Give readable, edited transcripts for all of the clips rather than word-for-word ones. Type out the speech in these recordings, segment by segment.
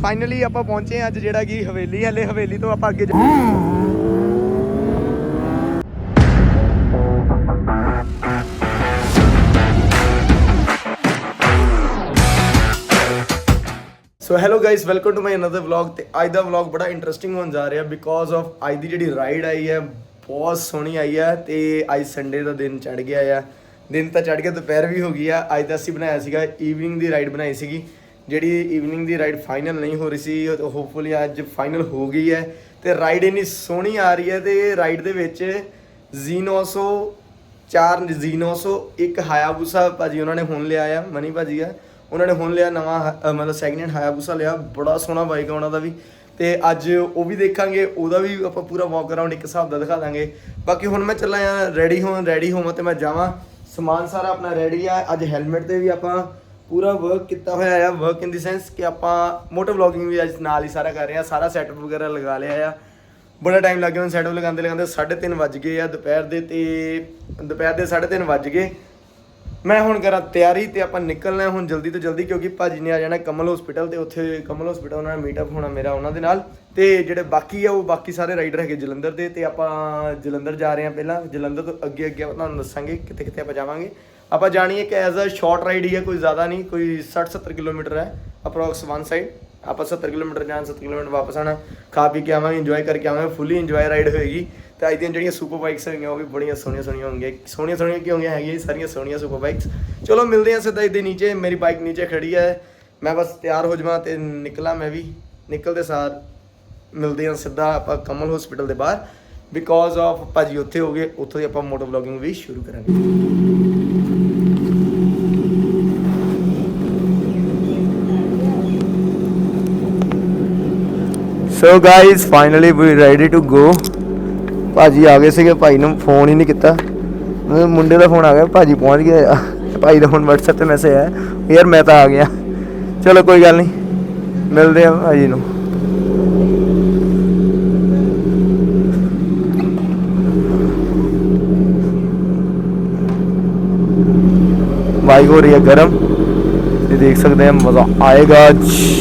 Finally आप पहुंचे अज जिहड़ा कि हवेली, हले हवेली तो आप अगे so hello guys, welcome to my another vlog. तो अज का व्लॉग बड़ा इंटरस्टिंग होने जा रहा बिकॉज ऑफ अज की जी राइड आई है बहुत सोहनी आई है। तो अज संडे का दिन चढ़ गया है, दिन तो चढ़ गया, दोपहर भी हो गई है। अज तो असी बनाया सीगा ईवनिंग की राइड बनाई सी, जी ईवनिंग की राइड फाइनल नहीं हो रही सी, तो होपफुली अज फाइनल हो गई है। तो राइड इन्नी सोहनी आ रही है। तो राइड के G900 4 G900 एक हायाबुसा भाजी उन्होंने हुण लिया है, मनी भाजी है, उन्होंने हुण लिया नवा मतलब सैकेंड हैंड हायाबुसा लिया, बड़ा सोहना बाइक है उन्होंने भी। तो अज वो भी देखांगे, वह भी आप पूरा वॉक अराउंड एक हिसाब का दिखा देंगे। बाकी हुण मैं चला रेडी होवां तो मैं जावां, समान सारा अपना रेडी है। अज हैलमेट से भी आप पूरा वर्क किया हुआ है, वर्क इन द सेंस कि आप मोटो व्लॉगिंग भी अज नाल ही सारा कर रहे हैं, सारा सैटअप वगैरह लगा लिया है। बड़ा टाइम लग गया सैटअप लगाते 3:30 वज गए आ दोपहर के, दोपहर के 3:30 वज गए। मैं हुण करा तैयारी तो आप निकलना हुण जल्दी तो जल्दी, क्योंकि भाजी ने आ जाना कमल हॉस्पिटल, तो उत्थे कमल हॉस्पिटल उन्होंने मीटअप होना मेरा उन्होंने नाल। ते जिहड़े बाकी है वो बाकी सारे राइडर है जलंधर के, तो आप जलंधर जा रहे हैं। पहला जलंधर तो अगे अगे तुहानूं दस्सांगे किते किते आप जावांगे। आप जानी एक एज अ शॉर्ट राइड ही है, कोई ज़्यादा नहीं, कोई 60-70 किलोमीटर है अप्रॉक्स वन साइड। आप 70 किलोमीटर जाना, 70 किलोमीटर वापस आना, खा पी के आवांगे, इंजॉय करके आवांगे, फुली इंजॉय राइड होएगी। तो अज दिन जो सुपर बाइक्स होंगे वो भी बड़िया सोहनिया सोहनिया होंगे, सोहनिया सोहनिया की होंगे है सारिया सोहनिया सुपर बाइक्स। चलो मिलते हैं सीधा इसके नीचे, मेरी बाइक नीचे खड़ी है, मैं बस तैयार हो जावां तो निकला। मैं भी निकलते सार मिलते हैं सीधा आप कमल हॉस्पिटल के बाहर, बिकॉज ऑफ भाजी उत्थे हो गए, उत्थों आप मोटो व्लॉगिंग भी शुरू करेंगे। So guys finally we ready to go. भाजी आ गए थे, भाई ने फोन ही नहीं किया, मुंडे का फोन आ गया, भाजी पहुँच गया। भाई का फोन व्हाट्सएप पे मैसेज है यार मैं तो आ गया। चलो कोई गल नहीं, मिलते हैं भाजी नूं। बाइक हो रही है गर्म, ये देख सकते हैं, मज़ा आएगा आज।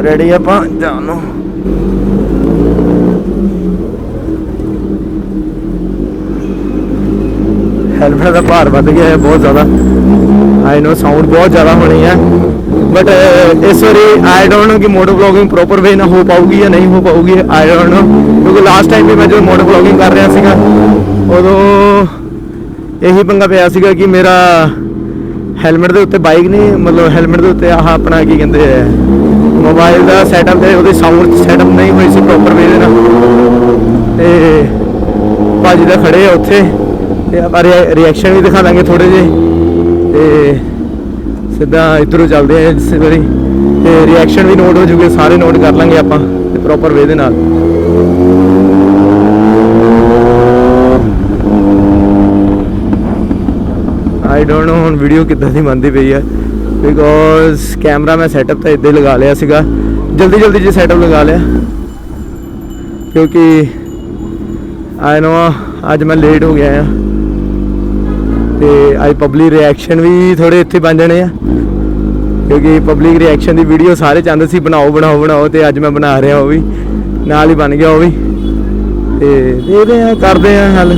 रेडी आप जानो। हेलमेट का भार बढ़ गया है बहुत ज़्यादा, आई नो साउंड बहुत ज़्यादा होनी है, बट इस बारी आई डोंट नो कि मोटो व्लॉगिंग प्रॉपर वे ना हो पाऊगी या नहीं हो पाऊगी, आई डोंट नो। क्योंकि लास्ट टाइम भी मैं जो मोटो व्लॉगिंग कर रहा सीगा उदों यही पंगा पिया सीगा कि मेरा हैलमेट के उत्ते बाइक नहीं, मतलब हैलमेट के उत्ते आह अपना की कहते हैं मोबाइल का सैटअप है, वो साउंड सैटअप नहीं हुई सी प्रॉपर वे ना। भाजी तो खड़े है उत्थे, आप रिएक्शन भी दिखा देंगे थोड़े जे, सीधा इधरों चलते हैं इस बारी, रिएक्शन भी नोट हो चुके, सारे नोट कर लेंगे आप प्रॉपर वे दे नाल। आई डोंट नो हुण वीडियो किद्दां दी बनती पई है, बिकॉज कैमरा मैं सैटअप तो इद्दां ही लगा लिया सीगा, जल्दी जल्दी जी सैटअप लगा लिया, क्योंकि आई नो अज मैं लेट हो गया हाँ। तो अज पब्लिक रिएक्शन भी थोड़े इत्थे बन जाने, क्योंकि पब्लिक रिएक्शन की वीडियो सारे चाहते सी बनाओ बनाओ बनाओ, तो अज मैं बना रहा, वो भी नाल ही बन गया, वो भी देखते हैं करते हैं हल।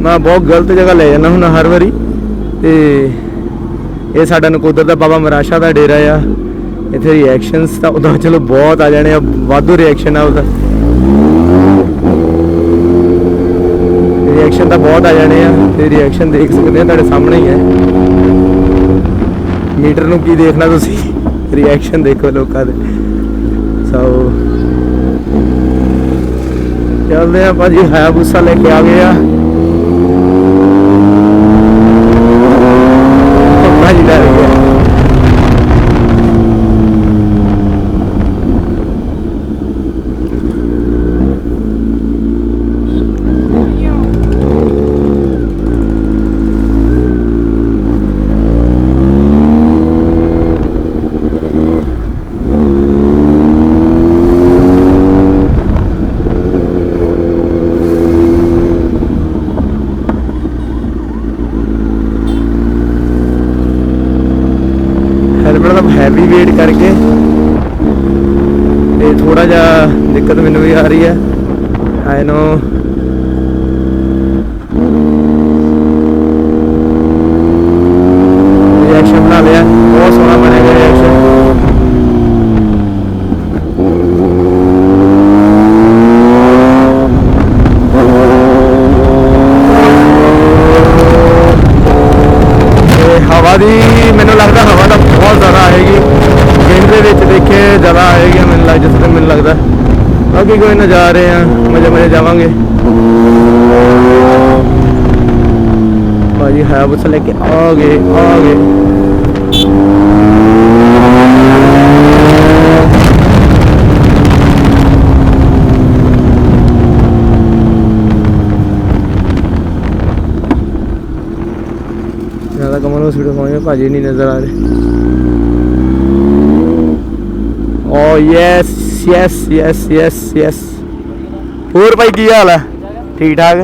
मैं बहुत गलत जगह ले जाना हूँ हर बारी, तो ये साडा नकोदर का बाबा मराशा का डेरा आ, इत्थे रिएक्शनस तो उदा चलो बहुत आ जाने, वाधू रिएक्शन आ, उदा रिएक्शन तो बहुत आ जाने, तो रिएक्शन देख सकते हैं तुहाडे सामने ही है, मीटर नूं की देखना तुसीं, रिएक्शन देखो लोगों के। सो चलते हैं भाजी, हायाबुसा लेके आ गए आ, भाजी डर गया। हैवी वेट करके ते थोड़ा जा दिक्कत मैनू भी आ रही है। आई नो रिएक्शन बना लिया, बहुत सोहना बनेगा रिएक्शन। हवा की मैनू लगता हवा तो बहुत ज़्यादा आएगी, दिन के देखे ज़्यादा आएगी मैनू लगता। बाकी कोई नज़ारे हैं, मजे मजे जावांगे। भाजी हायाबुसा लेके आ गए। ज़्यादा कमल हॉस्पिटल पहुँचे, भाजी नहीं नज़र आ रहे। ओ yes yes yes yes yes. और भाई की हाल है? ठीक ठाक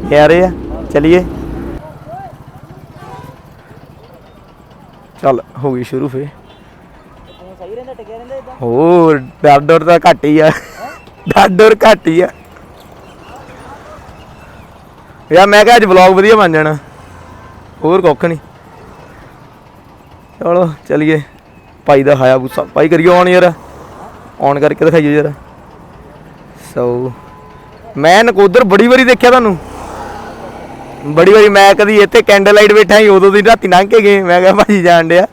कह रहे हैं, चलिए। चल हो गई शुरू फिर। होर डर डर तो घट ही है, डर घट ही है यार। मैं क्या अज व्लॉग वधिया बन जाना, होर कुछ नहीं। चलो चलिए। भाई का हायाबुसा भाई करिए ऑन यार, ऑन करके दिखाइए यार। सो मैं नकोदर बड़ी बारी देखा तुहानू, बड़ी बारी। मैं कभी इतने कैंडल लाइट बैठा ही, उदों दिन राती लंघ के गए। मैं क्या भाजी जान दिया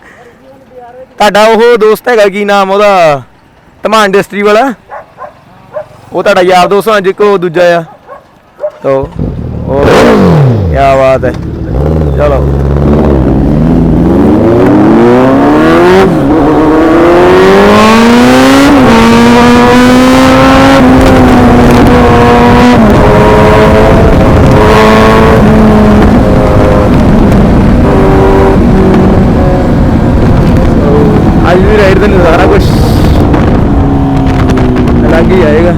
तुहाडा वो दोस्त है की नाम ओहदा, धमान इंडस्ट्री वाला, वो तुहाडा यार दोस्त होना जिको दूजा आ। तो क्या बात है। चलो आज भी राइड का नज़ारा कुछ अलग ही आएगा।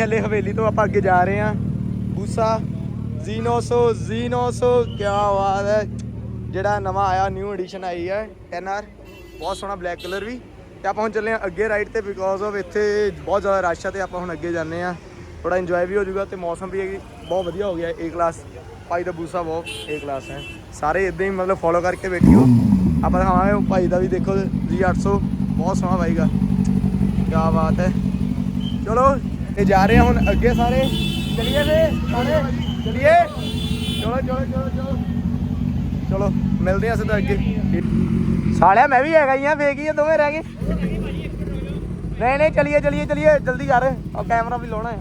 हले हवेली तो आप अगे जा रहे हैं। बूसा जीनोसो क्या बात है। ਜਿਹੜਾ ਨਵਾਂ ਆਇਆ ਨਿਊ ਐਡੀਸ਼ਨ ਆਈ ਹੈ 10R, ਬਹੁਤ ਸੋਹਣਾ ਬਲੈਕ ਕਲਰ ਵੀ। ਤੇ ਆਪਾਂ ਹੁਣ ਚੱਲੇ ਆ ਅੱਗੇ ਰਾਈਡ ਤੇ, ਬਿਕੋਜ਼ ਆਫ ਇੱਥੇ ਬਹੁਤ ਜ਼ਿਆਦਾ ਰਸ਼ ਆ ਤੇ ਆਪਾਂ ਹੁਣ ਅੱਗੇ ਜਾਂਦੇ ਆ। ਥੋੜਾ ਇੰਜੋਏ ਵੀ ਹੋ ਜਾਊਗਾ ਤੇ ਮੌਸਮ ਵੀ ਬਹੁਤ ਵਧੀਆ ਹੋ ਗਿਆ। ਏ ਕਲਾਸ ਭਾਈ ਦਾ ਬੂਸਾ ਬਹੁਤ ਏ ਕਲਾਸ ਹੈ। ਸਾਰੇ ਇਦਾਂ ਹੀ ਮਤਲਬ ਫੋਲੋ ਕਰਕੇ ਬੈਠਿਓ। ਆਪਾਂ ਦਿਖਾਵਾਂਗੇ ਭਾਈ ਦਾ ਵੀ, ਦੇਖੋ G800 ਬਹੁਤ ਸੋਹਣਾ ਭਾਈ ਦਾ, ਕੀ ਬਾਤ ਹੈ। ਚਲੋ ਇਹ ਜਾ ਰਹੇ ਆ ਹੁਣ ਅੱਗੇ ਸਾਰੇ, ਚਲੀਏ ਵੇ ਸਾਰੇ ਚਲੀਏ। ਚਲੋ ਚਲੋ ਮਿਲਦੇ ਆ ਸਿੱਧਾ ਅੱਗੇ। ਸਾਲਿਆ ਮੈਂ ਵੀ ਹੈਗਾ ਹੀ ਆ, ਫੇਕ ਹੀ ਆ, ਦੋਵੇਂ ਰਹਿ ਗਏ। ਨਹੀਂ ਚਲੀਏ ਜਲਦੀ ਕਰ, ਔਰ ਕੈਮਰਾ ਵੀ ਲਾਉਣਾ ਹੈ।